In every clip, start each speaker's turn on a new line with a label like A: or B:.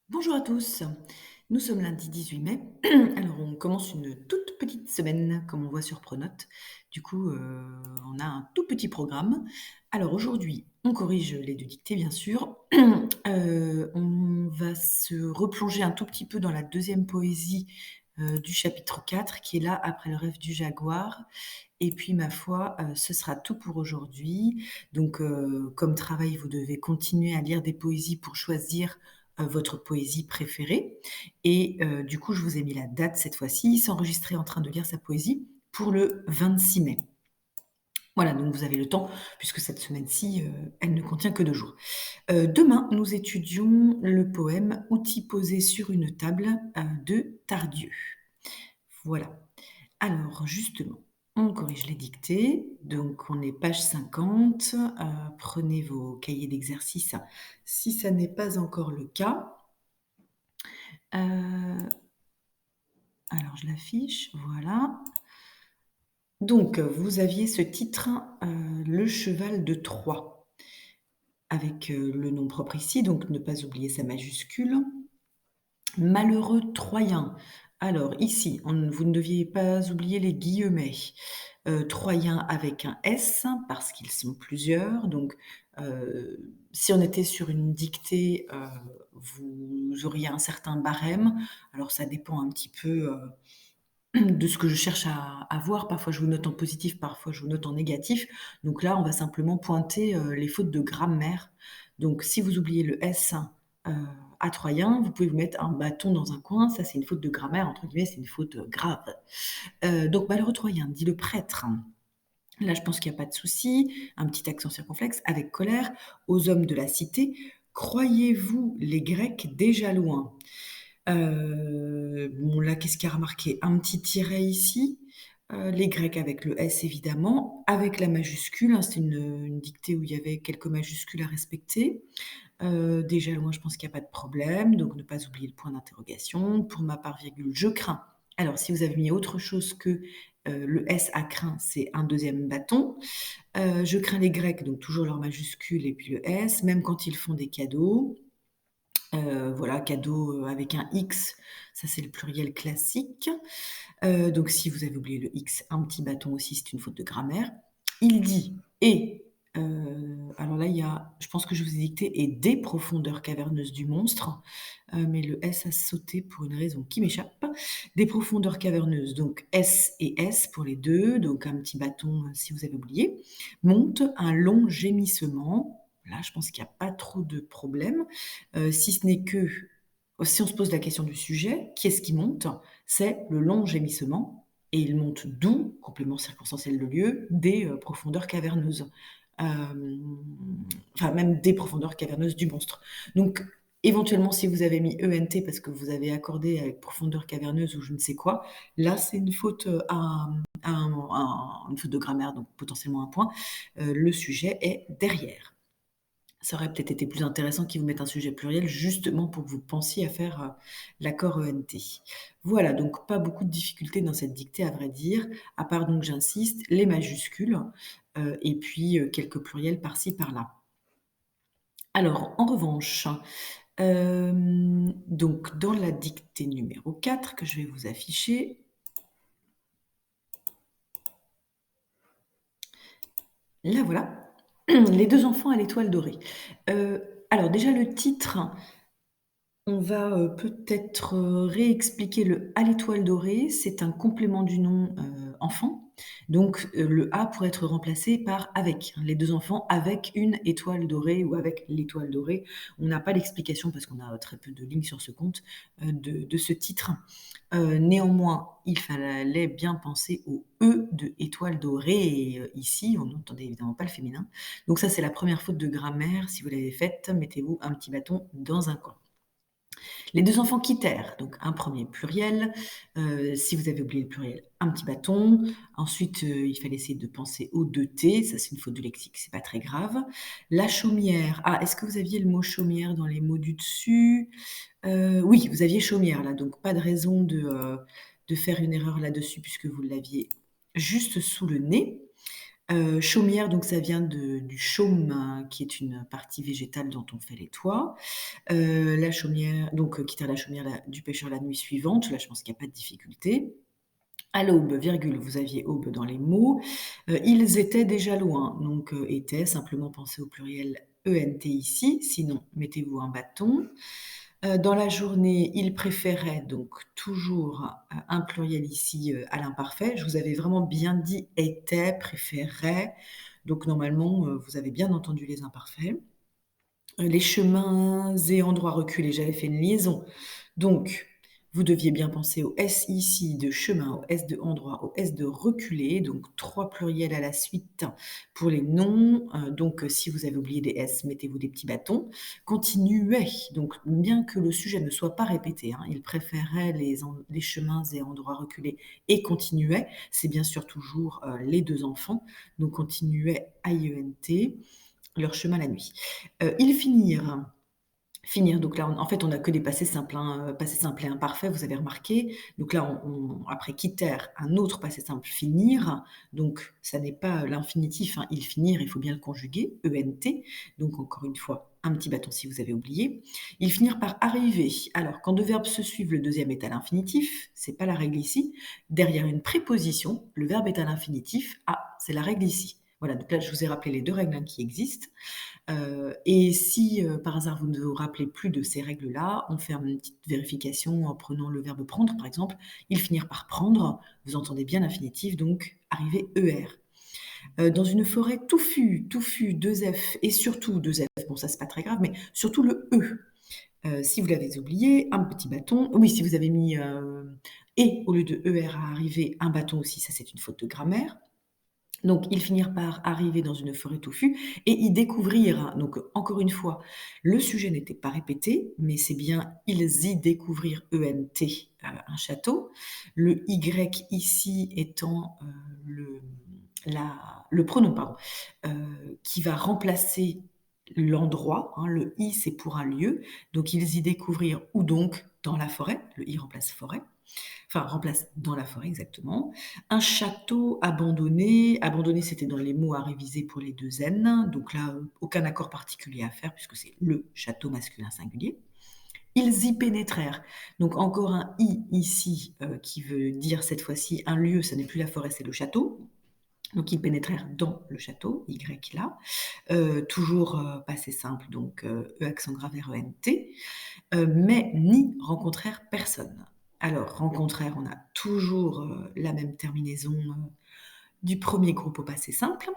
A: Bonjour à tous, nous sommes lundi 18 mai. Alors on commence une toute petite semaine comme on voit sur Pronote. Du coup, on a un tout petit programme. Alors aujourd'hui, on corrige les 2 dictées bien sûr. On va se replonger un tout petit peu dans la deuxième poésie, du chapitre 4 qui est là après le rêve du jaguar et puis ma foi, ce sera tout pour aujourd'hui. Donc, comme travail, vous devez continuer à lire des poésies pour choisir, votre poésie préférée et du coup, je vous ai mis la date cette fois-ci, s'enregistrer en train de lire sa poésie pour le 26 mai. Voilà, donc vous avez le temps puisque cette semaine-ci, elle ne contient que 2 jours. Demain, nous étudions le poème «Outils posés sur une table», de Tardieu. Voilà. Alors justement, on corrige les dictées, donc on est page 50, prenez vos cahiers d'exercice si ça n'est pas encore le cas. Heu, alors je l'affiche, voilà. Donc vous aviez ce titre, Le cheval de Troie avec, le nom propre ici, donc ne pas oublier sa majuscule. Malheureux Troyen. Alors ici, vous ne deviez pas oublier les guillemets. Troyen avec un S, parce qu'ils sont plusieurs. Donc, si on était sur une dictée, vous auriez un certain barème. Alors ça dépend un petit peu, de ce que je cherche à voir. Parfois je vous note en positif, parfois je vous note en négatif. Donc là, on va simplement pointer, les fautes de grammaire. Donc si vous oubliez le S, heu, à Troyen, vous pouvez vous mettre un bâton dans un coin, ça c'est une faute de grammaire entre guillemets, c'est une faute, grave. Donc malheureux Troyen, dit le prêtre. Là, je pense qu'il y a pas de souci. Un petit accent circonflexe avec colère. Aux hommes de la cité: «Croyez-vous les Grecs déjà loin?» Bon là, qu'est-ce qu'il y a remarqué? Un petit tiret ici, les Grecs avec le S évidemment, avec la majuscule, hein, c'était une dictée où il y avait quelques majuscules à respecter. Déjà loin, je pense qu'il y a pas de problème, donc ne pas oublier le point d'interrogation. Pour ma part, virgule, je crains. Alors si vous avez mis autre chose que, le S à craint, c'est un deuxième bâton. Je crains les Grecs, donc toujours leur majuscule et puis le S, même quand ils font des cadeaux. Voilà, cadeau, avec un X, ça c'est le pluriel classique. Donc si vous avez oublié le X, un petit bâton aussi, c'est une faute de grammaire. Il dit: «Et», alors là, il y a je pense que je vous ai dicté: «Et des profondeurs caverneuses du monstre», mais le S a sauté pour une raison qui m'échappe. Des profondeurs caverneuses, donc S et S pour les 2, donc un petit bâton, si vous avez oublié. Monte un long gémissement. Là, je pense qu'il y a pas trop de problème, si ce n'est que si on se pose la question du sujet, qui est-ce qui monte? C'est le long gémissement et il monte d'où, complément circonstanciel de lieu, des, profondeurs caverneuses. Hem, enfin même des profondeurs caverneuses du monstre. Donc éventuellement, si vous avez mis ENT parce que vous avez accordé avec profondeur caverneuse ou je ne sais quoi, là c'est une faute, une faute de grammaire, donc potentiellement un point. Le sujet est derrière. Ça aurait peut-être été plus intéressant qu'ils vous mettent un sujet pluriel justement pour que vous pensiez à faire, l'accord ENT. Voilà, donc pas beaucoup de difficultés dans cette dictée à vrai dire, à part donc j'insiste, les majuscules, et puis, quelques pluriels par-ci par-là. Alors en revanche, donc dans la dictée numéro 4 que je vais vous afficher, la voilà. Les 2 enfants à l'étoile dorée. Alors déjà le titre. On va, peut-être, réexpliquer le «à l'étoile dorée», c'est un complément du nom, enfant, donc le «à» pourrait être remplacé par «avec», hein, les 2 enfants avec une étoile dorée ou avec l'étoile dorée. On n'a pas l'explication parce qu'on a très peu de lignes sur ce compte, de ce titre. Néanmoins, il fallait bien penser au «e» de étoile dorée et ici, on n'entendait évidemment pas le féminin. Donc ça, c'est la première faute de grammaire. Si vous l'avez faite, mettez-vous un petit bâton dans un coin. Les 2 enfants quittèrent, donc un premier pluriel, si vous avez oublié le pluriel, un petit bâton. Ensuite, il fallait essayer de penser aux 2 T, ça c'est une faute de lexique, c'est pas très grave. La chaumière, ah, est-ce que vous aviez le mot chaumière dans les mots du dessus? Oui, vous aviez chaumière là, donc pas de raison de faire une erreur là-dessus puisque vous l'aviez juste sous le nez. Chaumière, donc ça vient du chaume, qui est une partie végétale dont on fait les toits. La chaumière donc quittèrent la chaumière du pêcheur la nuit suivante. Là, je pense qu'il y a pas de difficulté. À l'aube, virgule, vous aviez aube dans les mots. Ils étaient déjà loin, donc étaient, simplement pensez au pluriel ENT ici, sinon mettez-vous un bâton. Dans la journée, ils préféraient, donc toujours un pluriel ici à l'imparfait. Je vous avais vraiment bien dit étaient, préféraient, donc normalement, vous avez bien entendu les imparfaits. Les chemins et endroits reculés, j'avais fait une liaison. Donc, vous deviez bien penser au S ici de chemin, au S de endroit, au S de reculé, donc 3 pluriels à la suite pour les noms. Donc, si vous avez oublié des S, mettez-vous des petits bâtons. Continuez, donc bien que le sujet ne soit pas répété, hein, il préférait les chemins et endroits reculés et continuait. C'est bien sûr toujours les 2 enfants, donc continuait IENT leur chemin la nuit. Ils finirent. Finir, donc là, en fait, on a que des passés simples, hein, passé simple et imparfait, vous avez remarqué. Donc là, après quittèrent, un autre passé simple, finir. Donc ça n'est pas l'infinitif, hein, ils finirent, il faut bien le conjuguer, ENT. Donc encore une fois, un petit bâton si vous avez oublié. Ils finirent par arriver. Alors, quand deux verbes se suivent, le deuxième est à l'infinitif, c'est pas la règle ici. Derrière une préposition, le verbe est à l'infinitif. Ah, c'est la règle ici. Voilà, donc là, je vous ai rappelé les deux règles, hein, qui existent. Et si, par hasard, vous ne vous rappelez plus de ces règles-là, on fait une petite vérification en prenant le verbe prendre, par exemple. Ils finirent par prendre, vous entendez bien l'infinitif, donc arriver ER. Dans une forêt touffu, 2 F et surtout 2 F, bon ça c'est pas très grave, mais surtout le E. Si vous l'avez oublié, un petit bâton. Oui, si vous avez mis et au lieu de ER à arriver, un bâton aussi, ça c'est une faute de grammaire. Donc, ils finirent par arriver dans une forêt touffue et y découvrirent. Donc, encore une fois, le sujet n'était pas répété, mais c'est bien ils y découvrirent ENT, un château. Le Y ici étant le pronom, pardon, qui va remplacer l'endroit. Hein, le I, c'est pour un lieu. Donc, ils y découvrirent où donc dans la forêt. Le I remplace forêt. Enfin, remplace dans la forêt exactement. Un château abandonné. Abandonné, c'était dans les mots à réviser pour les deux N. Donc là, aucun accord particulier à faire puisque c'est le château masculin singulier. Ils y pénétrèrent. Donc encore un I ici qui veut dire cette fois-ci un lieu, ça n'est plus la forêt, c'est le château. Donc ils pénétrèrent dans le château, Y là. Toujours passé simple, donc E accent grave R-E-N-T. Mais ni rencontrèrent personne. Alors, rencontrèrent, on a toujours la même terminaison du premier groupe au passé simple.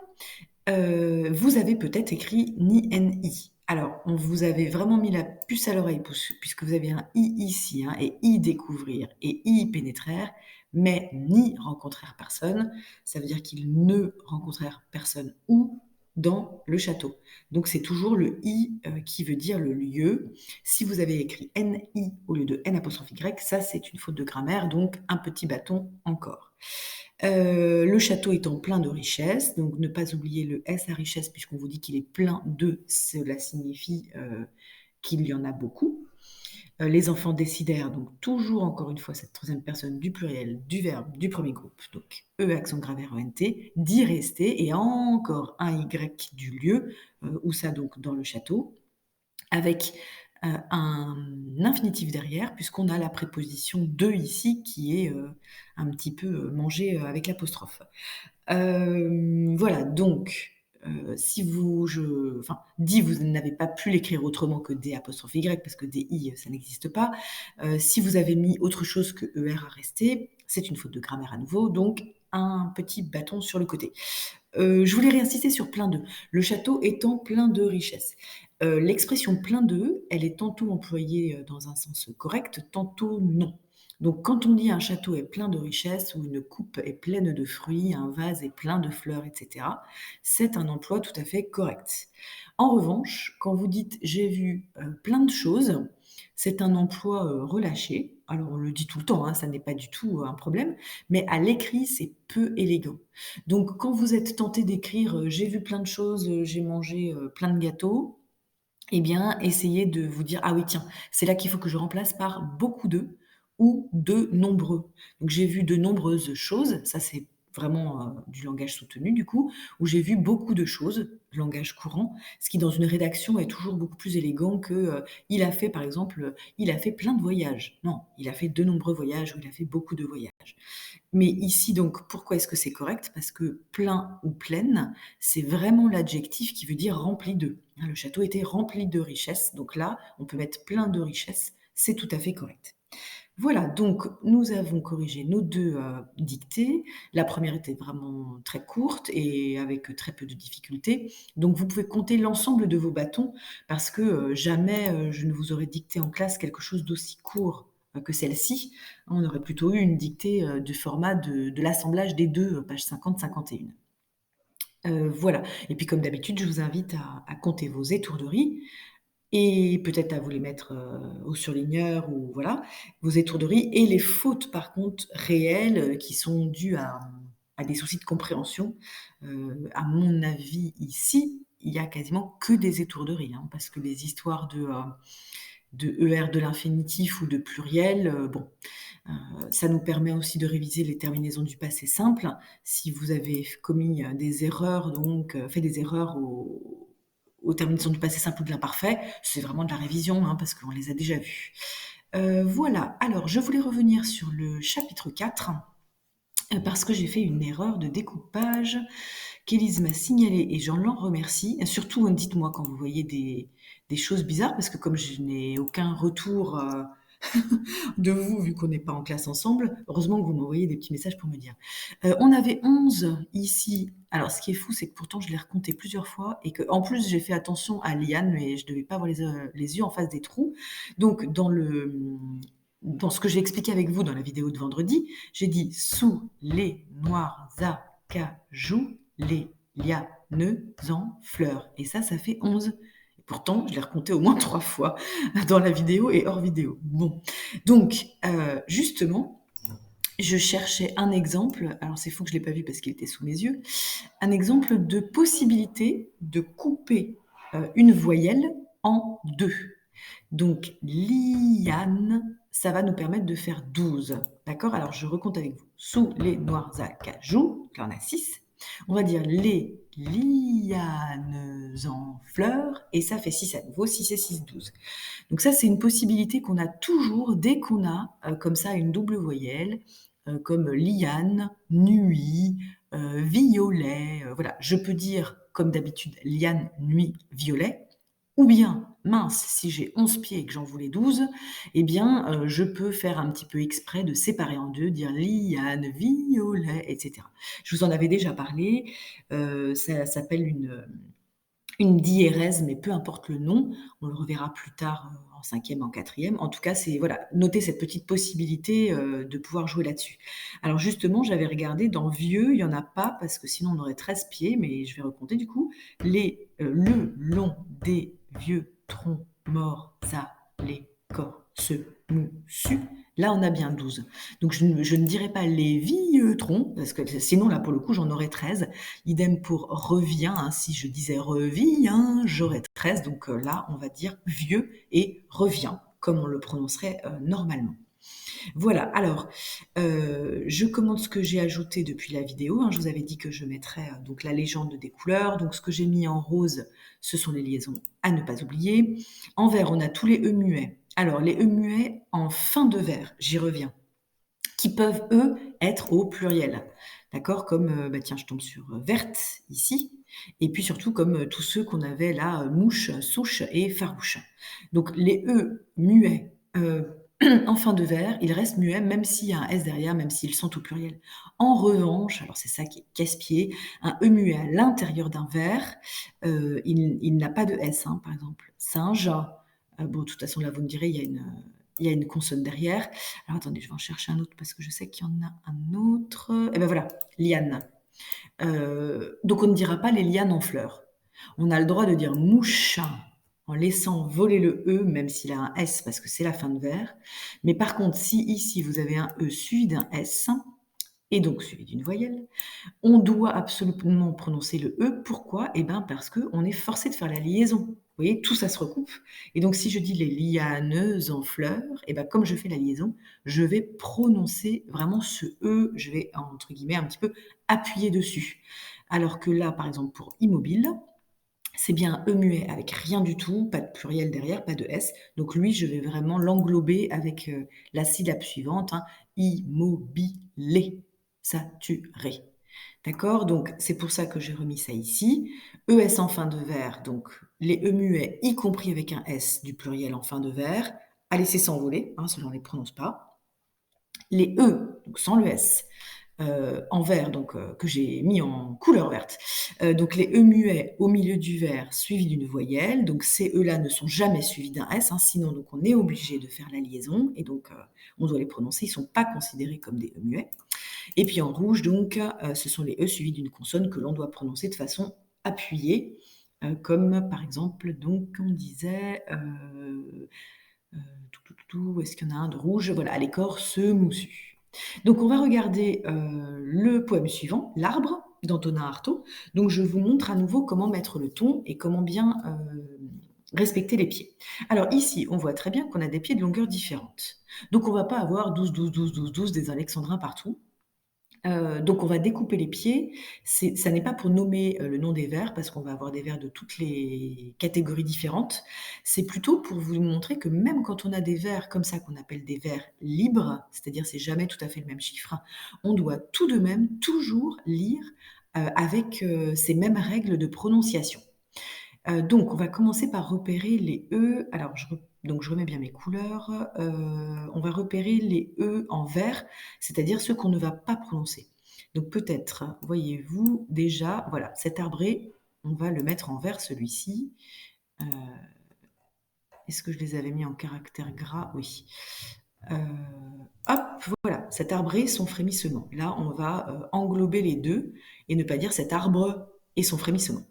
A: Vous avez peut-être écrit ni ni. Alors, on vous avait vraiment mis la puce à l'oreille puisque vous avez un i ici, hein, et y découvrir et y pénétrèrent, mais ni rencontrèrent personne. Ça veut dire qu'ils ne rencontrèrent personne où dans le château. Donc c'est toujours le i qui veut dire le lieu. Si vous avez écrit ni au lieu de n apostrophe y, ça c'est une faute de grammaire, donc un petit bâton encore. Le château étant plein de richesses, donc ne pas oublier le S à richesse puisqu'on vous dit qu'il est plein de, cela signifie qu'il y en a beaucoup. Les enfants décidèrent, donc toujours encore une fois cette troisième personne du pluriel du verbe du premier groupe, donc E accent grave R-E-N-T, d'y rester et encore un Y du lieu, où ça donc dans le château, avec un infinitif derrière, puisqu'on a la préposition de ici qui est un petit peu mangée avec l'apostrophe. Voilà, donc si enfin, dit, vous n'avez pas pu l'écrire autrement que D apostrophe Y, parce que DI, ça n'existe pas. Si vous avez mis autre chose que ER à rester, c'est une faute de grammaire à nouveau, donc un petit bâton sur le côté. Je voulais réinsister sur plein de. Le château étant plein de richesses. L'expression plein de, elle est tantôt employée dans un sens correct, tantôt non. Donc quand on dit un château est plein de richesses ou une coupe est pleine de fruits, un vase est plein de fleurs, etc., c'est un emploi tout à fait correct. En revanche, quand vous dites j'ai vu plein de choses, c'est un emploi relâché. Alors on le dit tout le temps, hein, ça n'est pas du tout un problème, mais à l'écrit c'est peu élégant. Donc, quand vous êtes tenté d'écrire j'ai vu plein de choses, j'ai mangé plein de gâteaux, eh bien, essayez de vous dire ah oui, tiens, c'est là qu'il faut que je remplace par beaucoup de ou de nombreux. Donc, j'ai vu de nombreuses choses, ça c'est vraiment, du langage soutenu du coup, où j'ai vu beaucoup de choses, langage courant, ce qui dans une rédaction est toujours beaucoup plus élégant que, il a fait par exemple, il a fait plein de voyages. Non, il a fait de nombreux voyages ou il a fait beaucoup de voyages. Mais ici donc, pourquoi est-ce que c'est correct? Parce que plein ou pleine, c'est vraiment l'adjectif qui veut dire rempli de. Hein, le château était rempli de richesses, donc là, on peut mettre plein de richesses, c'est tout à fait correct. Voilà, donc nous avons corrigé nos 2 dictées. La première était vraiment très courte et avec très peu de difficultés. Donc vous pouvez compter l'ensemble de vos bâtons parce que, jamais, je ne vous aurais dicté en classe quelque chose d'aussi court, que celle-ci. On aurait plutôt eu une dictée, du format de l'assemblage des 2, pages 50-51. Voilà, et puis comme d'habitude, je vous invite à compter vos étourderies et peut-être à vous les mettre, au surligneur ou voilà, vos étourderies et les fautes par contre réelles, qui sont dues à des soucis de compréhension. À mon avis ici, il y a quasiment que des étourderies, hein, parce que les histoires de ER de l'infinitif ou de pluriel, bon, ça nous permet aussi de réviser les terminaisons du passé simple. Si vous avez commis, des erreurs donc, fait des erreurs aux terminaisons du passé simple ou de l'imparfait, c'est vraiment de la révision, hein, parce qu'on les a déjà vues. Voilà, alors je voulais revenir sur le chapitre 4, parce que j'ai fait une erreur de découpage qu'Élise m'a signalée et j'en l'en remercie. Surtout, dites-moi quand vous voyez des choses bizarres, parce que comme je n'ai aucun retour, de vous, vu qu'on n'est pas en classe ensemble. Heureusement que vous m'envoyez des petits messages pour me dire. On avait 11 ici. Alors, ce qui est fou, c'est que pourtant, je l'ai recompté plusieurs fois et qu'en plus, j'ai fait attention à Liane, mais je ne devais pas avoir les yeux en face des trous. Donc, dans ce que j'ai expliqué avec vous dans la vidéo de vendredi, j'ai dit sous les noirs acajou, les lianes en fleurs. Et ça fait 11. Et pourtant, je l'ai recompté au moins 3 fois dans la vidéo et hors vidéo. Bon, donc justement, je cherchais un exemple, alors c'est fou que je ne l'ai pas vu parce qu'il était sous mes yeux, un exemple de possibilité de couper une voyelle en deux. Donc, liane, ça va nous permettre de faire 12. D'accord? Alors, je recompte avec vous. Sous les noirs acajou, là on a 6. On va dire les lianes en fleurs, et ça fait 6 à nouveau. 6 et 6, 12. Donc ça, c'est une possibilité qu'on a toujours dès qu'on a comme ça une double voyelle, comme liane, nuit, violet. Voilà, je peux dire comme d'habitude liane, nuit, violet. Ou bien, mince, si j'ai 11 pieds et que j'en voulais 12, eh bien, je peux faire un petit peu exprès de séparer en deux, dire liane, violet, etc. Je vous en avais déjà parlé, ça s'appelle une diérèse, mais peu importe le nom, on le reverra plus tard en cinquième, en quatrième. En tout cas, c'est voilà, notez cette petite possibilité de pouvoir jouer là-dessus. Alors justement, j'avais regardé dans vieux, il n'y en a pas parce que sinon on aurait 13 pieds, mais je vais recompter du coup. Le long des vieux troncs morts à l'écorce moussue. Là, on a bien 12. Donc, je ne dirais pas les vieux troncs, parce que sinon, là, pour le coup, j'en aurais 13. Idem pour revient, hein, si je disais revient, j'aurais 13. Donc là, on va dire vieux et revient, comme on le prononcerait normalement. Voilà, alors, je commente ce que j'ai ajouté depuis la vidéo, hein. Je vous avais dit que je mettrais donc la légende des couleurs. Donc ce que j'ai mis en rose, ce sont les liaisons à ne pas oublier. En vert, on a tous les E muets. Alors, les E muets en fin de vers, j'y reviens, qui peuvent, eux, être au pluriel. D'accord? Comme, bah tiens, je tombe sur verte, ici, et puis surtout comme tous ceux qu'on avait là, mouche, souche et farouche. Donc les E muets en fin de vers, ils restent muets même s'il y a un S derrière, même s'ils sont au pluriel. En revanche, alors c'est ça qui est casse-pied, un E muet à l'intérieur d'un vers, il n'a pas de S, hein, par exemple. Singe, bon, de toute façon, là, vous me direz, il y a une consonne derrière. Alors attendez, je vais en chercher un autre parce que je sais qu'il y en a un autre. Et ben voilà, liane. Donc on ne dira pas les lianes en fleurs. On a le droit de dire mouche en laissant voler le E, même s'il a un S parce que c'est la fin de vers. Mais par contre, si ici vous avez un E suivi d'un S, et donc suivi d'une voyelle. On doit absolument prononcer le E. Pourquoi? Eh ben, parce qu'on est forcé de faire la liaison. Vous voyez, tout ça se recoupe et donc si je dis: «Les lianes en fleurs», et ben, comme je fais la liaison, je vais prononcer vraiment ce E, je vais, entre guillemets, un petit peu appuyer dessus. Alors que là, par exemple, pour immobile, c'est bien un E muet avec rien du tout, pas de pluriel derrière, pas de S. Donc lui, je vais vraiment l'englober avec, la syllabe suivante, hein, immobilé, saturé. D'accord? Donc c'est pour ça que j'ai remis ça ici. ES en fin de vers, donc les E muets, y compris avec un S du pluriel en fin de vers, à laisser s'envoler, hein, ceux-là on ne les prononce pas. Les E, donc sans le S, en vert, donc que j'ai mis en couleur verte. Donc les E muets au milieu du vers suivis d'une voyelle. Donc ces E-là ne sont jamais suivis d'un S, hein, sinon donc on est obligé de faire la liaison et donc on doit les prononcer. Ils ne sont pas considérés comme des E muets. Et puis en rouge, donc, ce sont les E suivis d'une consonne que l'on doit prononcer de façon appuyée, comme par exemple, donc on disait, où est-ce qu'il y en a un de rouge? Voilà, à l'écorce moussue. Donc on va regarder le poème suivant, L'arbre, d'Antonin Artaud. Donc je vous montre à nouveau comment mettre le ton et comment bien respecter les pieds. Alors ici, on voit très bien qu'on a des pieds de longueur différente. Donc on ne va pas avoir 12, 12, 12, 12, 12 des alexandrins partout. Donc on va découper les pieds. Ça n'est pas pour nommer le nom des vers, parce qu'on va avoir des vers de toutes les catégories différentes. C'est plutôt pour vous montrer que même quand on a des vers comme ça, qu'on appelle des vers libres, c'est-à-dire c'est jamais tout à fait le même chiffre, hein, on doit tout de même toujours lire avec ces mêmes règles de prononciation. Donc on va commencer par repérer les E. Alors donc je remets bien mes couleurs. On va repérer les E en vert, c'est-à-dire ceux qu'on ne va pas prononcer. Donc peut-être, voyez-vous déjà, voilà, cet arbré, on va le mettre en vert, celui-ci. Est-ce que je les avais mis en caractère gras? Oui. Hop, voilà, cet arbré, son frémissement. Là, on va englober les deux et ne pas dire cet arbre et son frémissement.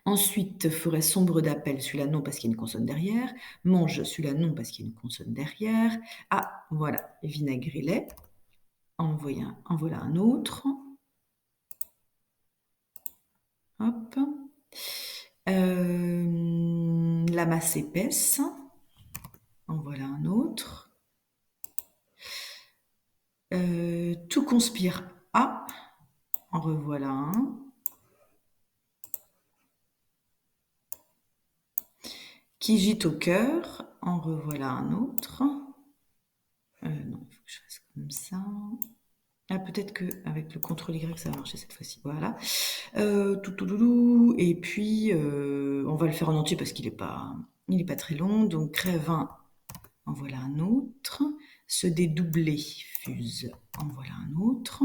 A: Ensuite, forêt sombre d'appel, celui-là non parce qu'il y a une consonne derrière. Mange, celui-là non parce qu'il y a une consonne derrière. Ah, voilà, vinaigré-lait. En voilà un autre. Hop. La masse épaisse. En voilà un autre. Tout conspire à. En revoilà un. Qui gîte au cœur. En revoilà un autre. Non, il faut que je fasse comme ça. Ah, peut-être qu'avec le CTRL-Y, ça va marcher cette fois-ci. Voilà. Et puis, on va le faire en entier parce qu'il n'est pas très long. Donc, crève un, en voilà un autre. Se dédoubler, fuse, en voilà un autre.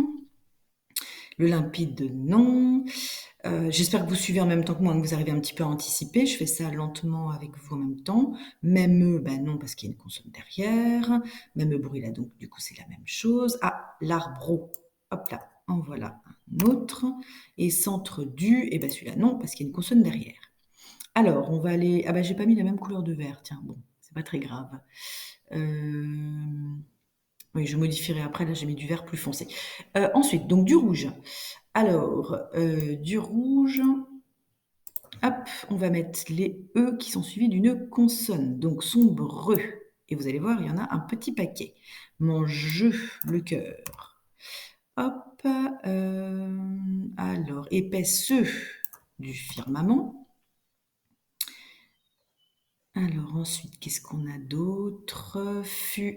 A: Le limpide, non. J'espère que vous suivez en même temps que moi, que vous arrivez un petit peu à anticiper. Je fais ça lentement avec vous en même temps. Même ben non, parce qu'il y a une consonne derrière. Même bruit là, donc du coup c'est la même chose. Ah, l'arbre, hop là, en voilà un autre. Et centre du, et ben celui-là non, parce qu'il y a une consonne derrière. Alors, on va aller... Ah ben j'ai pas mis la même couleur de vert, tiens, bon, c'est pas très grave. Oui, je modifierai après, là j'ai mis du vert plus foncé. Ensuite, donc du rouge. Alors, du rouge, hop, on va mettre les E qui sont suivis d'une consonne, donc sombre. Et vous allez voir, il y en a un petit paquet. Mon jeu, le cœur. Hop, alors, épaisse du firmament. Alors ensuite, qu'est-ce qu'on a d'autre?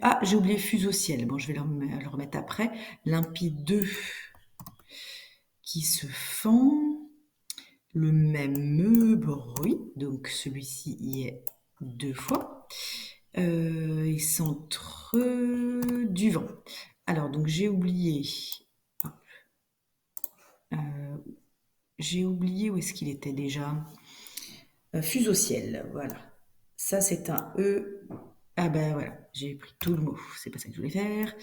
A: Ah, j'ai oublié fuse au ciel. Bon, je vais le remettre après. Limpide qui se fend. Le même bruit, donc celui-ci y est deux fois. Et centre du vent. Alors, donc j'ai oublié. J'ai oublié où est-ce qu'il était déjà. Fuse au ciel, voilà. Ça, c'est un E. Ah ben voilà, j'ai pris tout le mot. C'est pas ça que je voulais faire.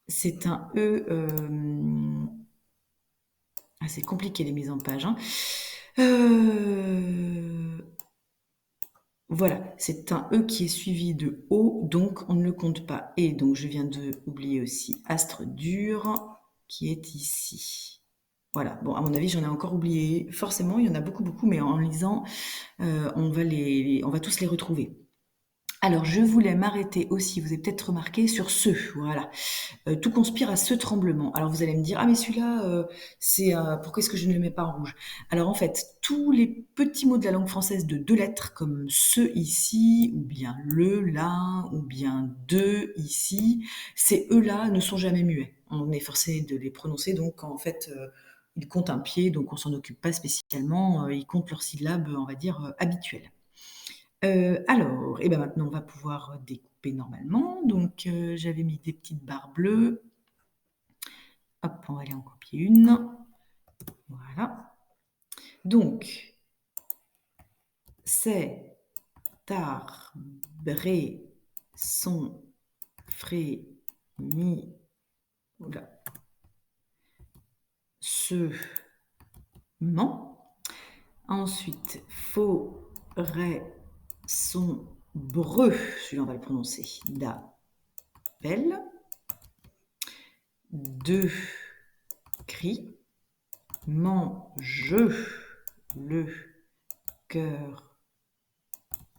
A: C'est un E. Ah, c'est compliqué les mises en page. Hein. Voilà, c'est un E qui est suivi de O, donc on ne le compte pas. Et donc je viens de oublier aussi astre dur, qui est ici. Voilà, bon, à mon avis, j'en ai encore oublié. Forcément, il y en a beaucoup, beaucoup, mais en lisant, on va tous les retrouver. Alors, je voulais m'arrêter aussi, vous avez peut-être remarqué, sur ce, voilà. Tout conspire à ce tremblement. Alors vous allez me dire, ah mais celui-là, pourquoi est-ce que je ne le mets pas en rouge? Alors en fait, tous les petits mots de la langue française de 2 lettres, comme ce ici, ou bien le là, ou bien de ici, ces E-là ne sont jamais muets. On est forcé de les prononcer, donc en fait, ils comptent un pied, donc on s'en occupe pas spécialement, ils comptent leurs syllabes, on va dire, habituelles. Alors, et ben maintenant on va pouvoir découper normalement. Donc j'avais mis des petites barres bleues. Hop, on va aller en copier une. Voilà. Donc, c'est arbré son frémi. Oula. Se ment. Ensuite, forêt sombre. Celui-là, on va le prononcer. D'appel. De cri. Mange le cœur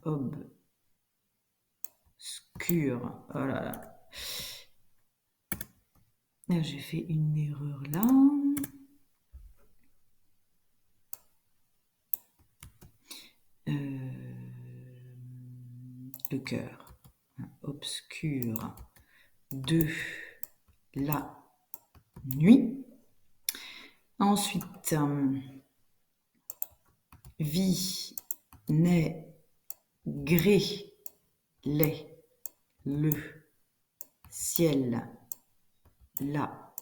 A: obscur. Oh là là. Là, j'ai fait une erreur là. Le cœur obscur de la nuit. Ensuite, vinaigré les le ciel, la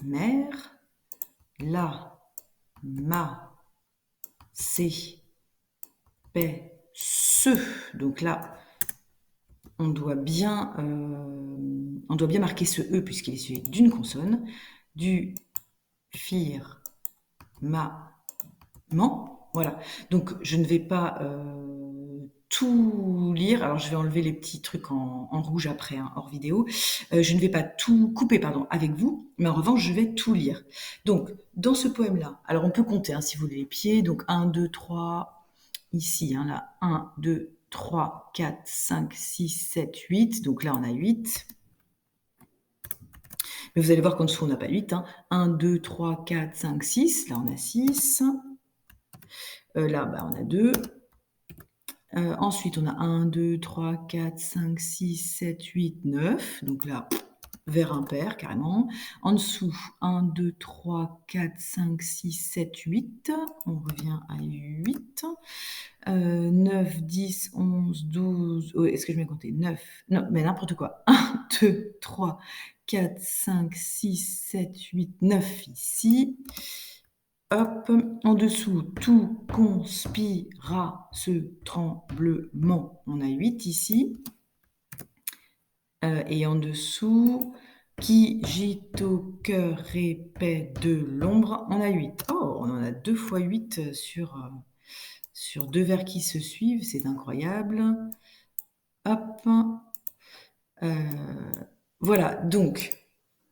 A: mer, la ma c'est paix ce. Donc là, on doit bien marquer ce E puisqu'il est suivi d'une consonne, du fir ma man. Voilà. Donc je ne vais pas tout lire. Alors je vais enlever les petits trucs en rouge après, hein, hors vidéo. Je ne vais pas tout couper, pardon, avec vous, mais en revanche je vais tout lire. Donc dans ce poème-là, alors on peut compter hein, si vous voulez les pieds. Donc 1, 2, 3, ici, hein, là, 1, 2, 3, 4, 5, 6, 7, 8. Donc là on a 8. Mais vous allez voir qu'en dessous, on n'a pas 8. Hein. 1, 2, 3, 4, 5, 6. Là, on a 6. Là, bah, on a 2. Ensuite, on a 1, 2, 3, 4, 5, 6, 7, 8, 9. Donc là, vers impair, carrément. En dessous, 1, 2, 3, 4, 5, 6, 7, 8. On revient à 8. 9, 10, 11, 12. Oh, est-ce que je vais compter 9? Non, mais n'importe quoi. 1, 2, 3, 4, 5, 6, 7, 8, 9 ici. Hop, en dessous, tout conspira ce tremblement. On a 8 ici. Et en dessous, qui gîte au cœur épais de l'ombre. On a 8. Oh, on en a 2 fois 8 sur 2 vers qui se suivent. C'est incroyable. Hop. Voilà, donc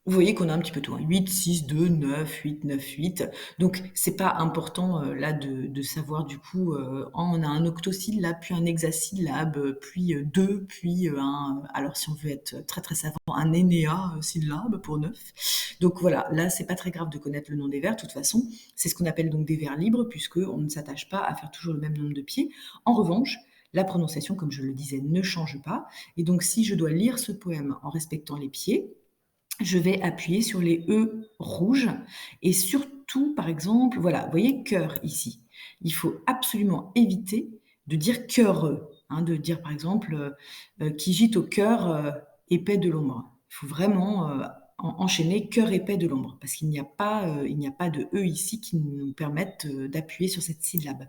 A: vous voyez qu'on a un petit peu tout, hein. 8, 6, 2, 9, 8, 9, 8. Donc c'est pas important là de savoir du coup, on a un octosyllabe, puis un hexasyllabe, puis 2, puis un, alors si on veut être très très savant, un énéa syllabe pour 9. Donc voilà, là c'est pas très grave de connaître le nom des vers, de toute façon, c'est ce qu'on appelle donc des vers libres, puisque on ne s'attache pas à faire toujours le même nombre de pieds. En revanche, la prononciation, comme je le disais, ne change pas. Et donc, si je dois lire ce poème en respectant les pieds, je vais appuyer sur les E rouges. Et surtout, par exemple, voilà, vous voyez cœur ici. Il faut absolument éviter de dire cœureux, hein, de dire par exemple qui gîte au cœur épais de l'ombre. Il faut vraiment enchaîner cœur épais de l'ombre, parce qu'il n'y a pas de E ici qui nous permettent d'appuyer sur cette syllabe.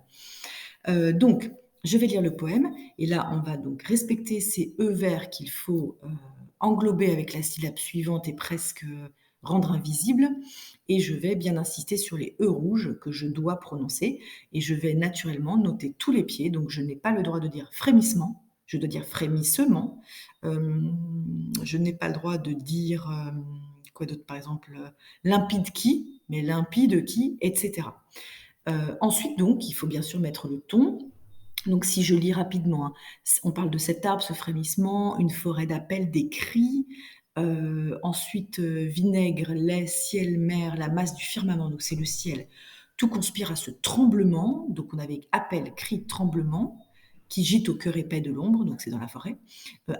A: Donc, je vais lire le poème, et là, on va donc respecter ces E verts qu'il faut englober avec la syllabe suivante et presque rendre invisible et je vais bien insister sur les E rouges que je dois prononcer et je vais naturellement noter tous les pieds. Donc je n'ai pas le droit de dire frémissement, je dois dire frémissement. Je n'ai pas le droit de dire, quoi d'autre par exemple, limpide qui, mais limpide qui, etc. Ensuite donc, il faut bien sûr mettre le ton. Donc si je lis rapidement, hein, on parle de cet arbre, ce frémissement, une forêt d'appel, des cris, ensuite vinaigre, lait, ciel, mer, la masse du firmament, donc c'est le ciel. Tout conspire à ce tremblement, donc on avait appel, cri, tremblement, qui gîte au cœur épais de l'ombre, donc c'est dans la forêt.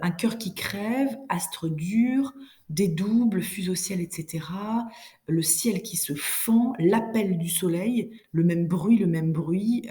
A: Un cœur qui crève, astre dur, dédouble, fuse au ciel, etc. Le ciel qui se fend, l'appel du soleil, le même bruit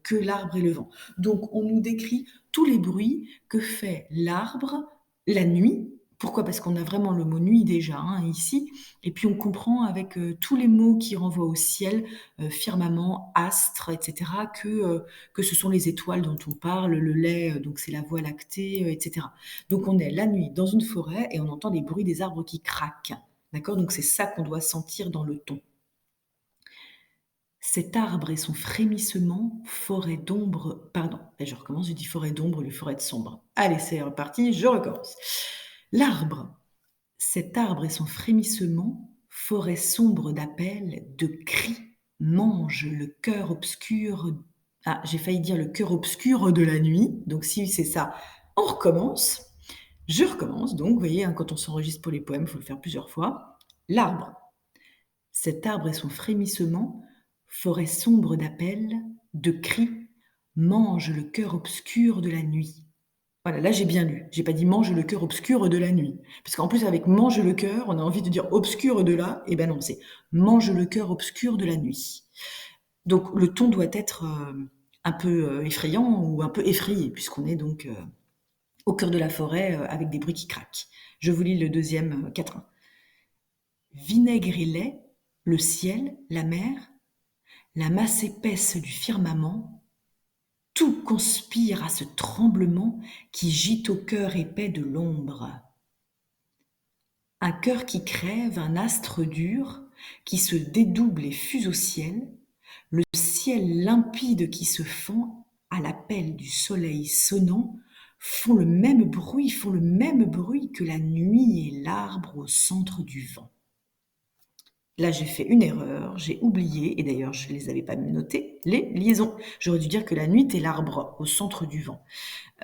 A: que l'arbre et le vent. Donc on nous décrit tous les bruits que fait l'arbre la nuit. Pourquoi? Parce qu'on a vraiment le mot nuit déjà ici, et puis on comprend avec tous les mots qui renvoient au ciel, firmament, astre, etc., que ce sont les étoiles dont on parle, le lait, donc c'est la voie lactée, etc. Donc on est la nuit dans une forêt et on entend les bruits des arbres qui craquent. D'accord? Donc c'est ça qu'on doit sentir dans le ton. Cet arbre et son frémissement, forêt d'ombre, pardon, je recommence, je dis forêt d'ombre, le forêt de sombre. Allez, c'est reparti, je recommence. L'arbre, cet arbre et son frémissement, forêt sombre d'appel, de cris, mange le cœur obscur. Ah, j'ai failli dire le cœur obscur de la nuit. Donc si c'est ça, on recommence. Je recommence. Donc, vous voyez, quand on s'enregistre pour les poèmes, il faut le faire plusieurs fois. L'arbre, cet arbre et son frémissement, forêt sombre d'appel, de cris, mange le cœur obscur de la nuit. Voilà, là j'ai bien lu. J'ai pas dit mange le cœur obscur de la nuit. Parce qu'en plus, avec mange le cœur, on a envie de dire obscur de là. Eh ben non, c'est mange le cœur obscur de la nuit. Donc le ton doit être un peu effrayant ou un peu effrayé, puisqu'on est donc au cœur de la forêt avec des bruits qui craquent. Je vous lis le deuxième quatrain. Vinaigre et lait, le ciel, la mer, la masse épaisse du firmament, tout conspire à ce tremblement qui gîte au cœur épais de l'ombre. Un cœur qui crève, un astre dur, qui se dédouble et fuse au ciel, le ciel limpide qui se fend à l'appel du soleil sonnant, font le même bruit que la nuit et l'arbre au centre du vent. Là, j'ai fait une erreur, j'ai oublié, et d'ailleurs, je ne les avais pas notées, les liaisons. J'aurais dû dire que la nuit est l'arbre au centre du vent.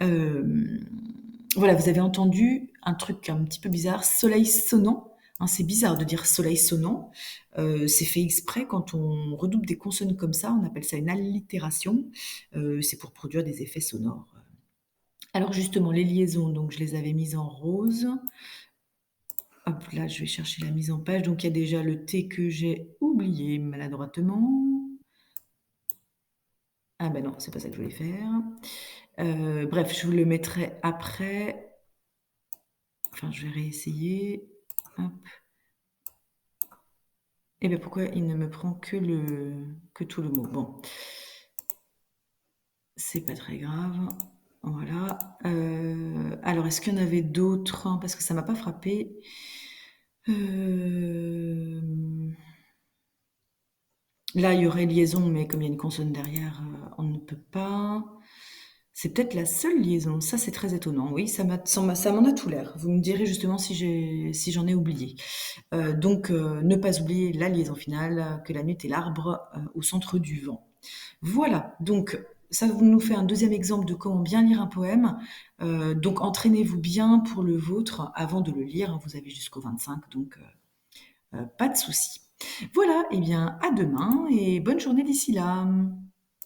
A: Voilà, vous avez entendu un truc un petit peu bizarre, soleil sonnant. C'est bizarre de dire soleil sonnant. C'est fait exprès quand on redouble des consonnes comme ça, on appelle ça une allitération. C'est pour produire des effets sonores. Alors justement, les liaisons, donc je les avais mises en rose. Hop là, je vais chercher la mise en page. Donc il y a déjà le T que j'ai oublié maladroitement. Ah ben non, c'est pas ça que je voulais faire. Bref, je vous le mettrai après. Enfin, je vais réessayer. Hop. Et bien pourquoi il ne me prend que tout le mot? Bon, c'est pas très grave. Voilà. Alors, est-ce qu'il y en avait d'autres? Parce que ça m'a pas frappé. Là, il y aurait liaison, mais comme il y a une consonne derrière, on ne peut pas. C'est peut-être la seule liaison. Ça, c'est très étonnant. Oui, ça m'en a tout l'air. Vous me direz justement si j'en ai oublié. Donc, ne pas oublier la liaison finale, que la nuit est l'arbre au centre du vent. Voilà, donc ça nous fait un deuxième exemple de comment bien lire un poème. Donc, entraînez-vous bien pour le vôtre avant de le lire. Vous avez jusqu'au 25, donc pas de souci. Voilà, et bien à demain et bonne journée d'ici là.